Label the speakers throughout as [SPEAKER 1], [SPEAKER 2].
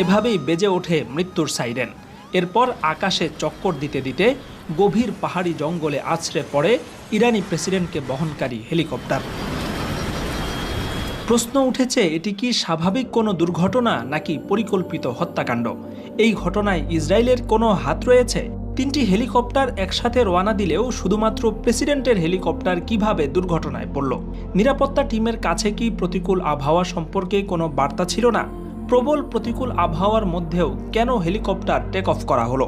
[SPEAKER 1] এভাবেই বেজে ওঠে মৃত্যুর সাইরেন। এরপর আকাশে চক্কর দিতে দিতে গভীর পাহাড়ি জঙ্গলে আছড়ে পড়ে ইরানি প্রেসিডেন্টকে বহনকারী হেলিকপ্টার। প্রশ্ন উঠেছে, এটি কি স্বাভাবিক কোনো দুর্ঘটনা নাকি পরিকল্পিত হত্যাকাণ্ড? এই ঘটনায় ইসরায়েলের কোনো হাত রয়েছে? 3টি হেলিকপ্টার একসাথে রওনা দিলেও শুধুমাত্র প্রেসিডেন্টের হেলিকপ্টার কিভাবে দুর্ঘটনায় পড়ল? নিরাপত্তা টিমের কাছে কি প্রতিকূল আবহাওয়া সম্পর্কে কোনো বার্তা ছিল না? প্রবল প্রতিকূল আবহাওয়ার মধ্যেও কেন হেলিকপ্টার টেক অফ করা হলো?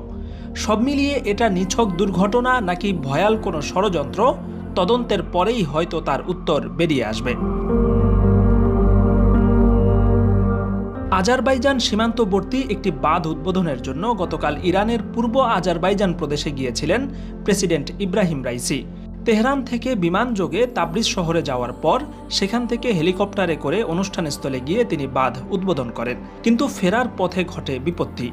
[SPEAKER 1] সব মিলিয়ে এটা নিছক দুর্ঘটনা নাকি ভয়াল কোনো ষড়যন্ত্র? তদন্তের পরেই হয়তো তার উত্তর বেরিয়ে আসবে। আজারবাইজান সীমান্তবর্তী একটি বাঁধ উদ্বোধনের জন্য গতকাল ইরানের পূর্ব আজারবাইজান প্রদেশে গিয়েছিলেন প্রেসিডেন্ট ইব্রাহিম রাইসি। তেহরান থেকে বিমানযোগে তাবরিজ শহরে যাওয়ার পর সেখান থেকে হেলিকপ্টারে করে অনুষ্ঠানস্থলে গিয়ে তিনি বাঁধ উদ্বোধন করেন। কিন্তু ফেরার পথে ঘটে বিপত্তি।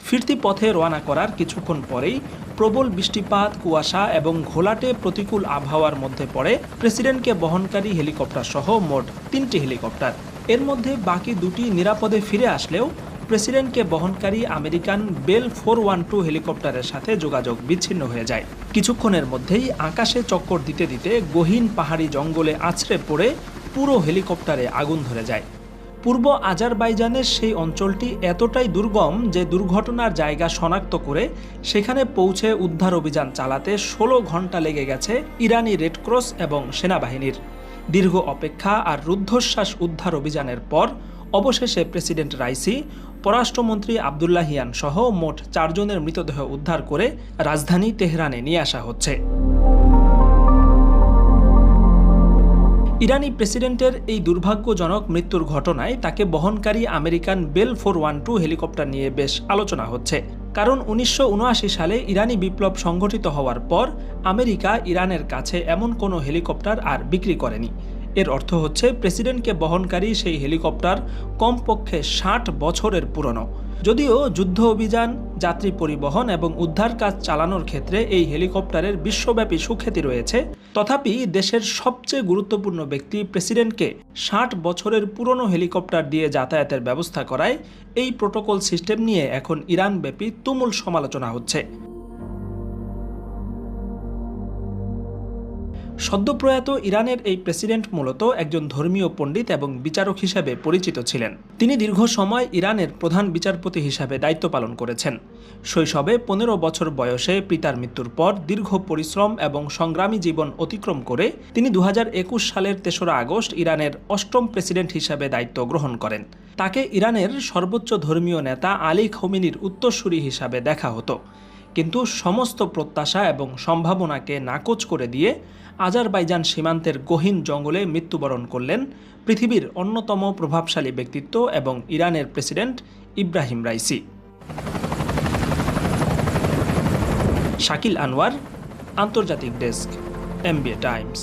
[SPEAKER 1] ফিরতি পথে রওনা করার কিছুক্ষণ পরেই প্রবল বৃষ্টিপাত, কুয়াশা এবং ঘোলাটে প্রতিকূল আবহাওয়ার মধ্যে পড়ে প্রেসিডেন্টকে বহনকারী হেলিকপ্টার সহ মোট 3টি হেলিকপ্টার। এর মধ্যে বাকি 2টি নিরাপদে ফিরে আসলেও প্রেসিডেন্টকে বহনকারী আমেরিকান বেল 412 হেলিকপ্টারের সাথে যোগাযোগ বিচ্ছিন্ন হয়ে যায়। কিছুক্ষণের মধ্যেই আকাশে চক্কর দিতে দিতে গহীন পাহাড়ি জঙ্গলে আছড়ে পড়ে পুরো হেলিকপ্টারে আগুন ধরে যায়। পূর্ব আজারবাইজানের সেই অঞ্চলটি এতটাই দুর্গম যে দুর্ঘটনার জায়গা শনাক্ত করে সেখানে পৌঁছে উদ্ধার অভিযান চালাতে 16 ঘন্টা লেগে গেছে ইরানি রেডক্রস এবং সেনাবাহিনীর। দীর্ঘ অপেক্ষা আর রুদ্ধশ্বাস উদ্ধার অভিযানের পর অবশেষে প্রেসিডেন্ট রাইসি, পররাষ্ট্রমন্ত্রী আবদুল্লাহিয়ান সহ মোট 4 জনের মৃতদেহ উদ্ধার করে রাজধানী তেহরানে নিয়ে আসা হচ্ছে। ইরানি প্রেসিডেন্টের এই দুর্ভাগ্যজনক মৃত্যুর ঘটনায় তাকে বহনকারী আমেরিকান বেল 412 হেলিকপ্টার নিয়ে বেশ আলোচনা হচ্ছে। কারণ 1979 সালে ইরানি বিপ্লব সংঘটিত হওয়ার পর আমেরিকা ইরানের কাছে এমন কোনো হেলিকপ্টার আর বিক্রি করেনি। এর অর্থ হচ্ছে প্রেসিডেন্টকে বহনকারী সেই হেলিকপ্টার কমপক্ষে 60 বছরের পুরনো। যদিও যুদ্ধ অভিযান, যাত্রী পরিবহন এবং উদ্ধার কাজ চালানোর ক্ষেত্রে এই হেলিকপ্টারের বিশ্বব্যাপী সুখ্যাতি রয়েছে, তথাপি দেশের সবচেয়ে গুরুত্বপূর্ণ ব্যক্তি প্রেসিডেন্টকে 60 বছরের পুরনো হেলিকপ্টার দিয়ে যাতায়াতের ব্যবস্থা করায় এই প্রোটোকল সিস্টেম নিয়ে এখন ইরানব্যাপী তুমুল সমালোচনা হচ্ছে। সদ্যপ্রয়াত ইরানের এই প্রেসিডেন্ট মূলত একজন ধর্মীয় পণ্ডিত এবং বিচারক হিসেবে পরিচিত ছিলেন। তিনি দীর্ঘ সময় ইরানের প্রধান বিচারপতি হিসাবে দায়িত্ব পালন করেছেন। শৈশবে 15 বছর বয়সে পিতার মৃত্যুর পর দীর্ঘ পরিশ্রম এবং সংগ্রামী জীবন অতিক্রম করে তিনি 2021 সালের 3রা আগস্ট ইরানের 8ম প্রেসিডেন্ট হিসাবে দায়িত্ব গ্রহণ করেন। তাকে ইরানের সর্বোচ্চ ধর্মীয় নেতা আলী খোমেনির উত্তরসূরি হিসাবে দেখা হতো। কিন্তু সমস্ত প্রত্যাশা এবং সম্ভাবনাকে নাকচ করে দিয়ে আজারবাইজান সীমান্তের গহীন জঙ্গলে মৃত্যুবরণ করলেন পৃথিবীর অন্যতম প্রভাবশালী ব্যক্তিত্ব এবং ইরানের president Ebrahim Raisi. Shakil Anwar, আন্তর্জাতিক ডেস্ক, MBA টাইমস।